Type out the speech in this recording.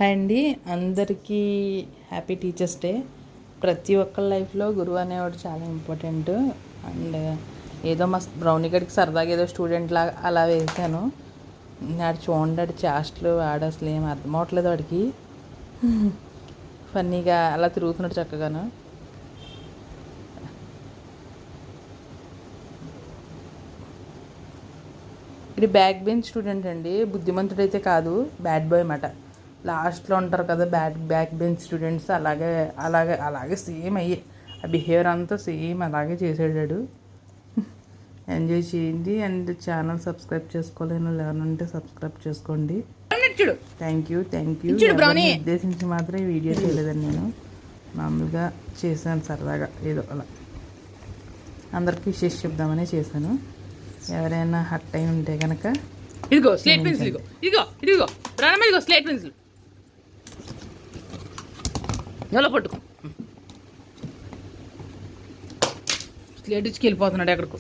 Hi అండి, అందరికీ happy teachers day. ప్రతి ఒక్కరి లైఫ్లో గురువు అనేవాడు చాలా ఇంపార్టెంట్. అండ్ ఏదో మా బ్రౌనీ గడికి సరదాగా ఏదో స్టూడెంట్ లాగా అలా వేసాను. ఆడు చూడండి, ఆడు చేష్టలు ఆడు అసలు ఏం అర్థం అవట్లేదు వాడికి. ఫన్నీగా అలా తిరుగుతున్నాడు చక్కగాను. ఇది బ్యాక్ బెంచ్ స్టూడెంట్ అండి, బుద్ధిమంతుడైతే కాదు, బ్యాడ్ బాయ్ అన్నమాట. లాస్ట్లో ఉంటారు కదా బ్యాక్ బెంచ్ స్టూడెంట్స్, అలాగే సేమ్ అయ్యి ఆ బిహేవియర్ అంతా సేమ్ అలాగే చేసాడు. ఎంజాయ్ చేయండి అండ్ ఛానల్ సబ్స్క్రైబ్ చేసుకోలేని వాళ్ళు ఎవరైనా ఉంటే సబ్స్క్రైబ్ చేసుకోండి. Thank you. ఉద్దేశించి మాత్రం ఈ వీడియో చేయలేదండి, నేను మామూలుగా చేశాను సరదాగా ఏదో అలా అందరికీ విషెస్ చెప్దామని చేశాను. ఎవరైనా హర్ట్ అయి ఉంటే కనుక ఇదిగో స్లేట్ పెన్సిల్, ఇదిగో రానమ్మ, ఇదిగో స్లేట్ పెన్సిల్ ఎలా పట్టుకో. స్లేట్ ఇచ్చి వెళ్ళిపోతున్నాడు ఎక్కడికో.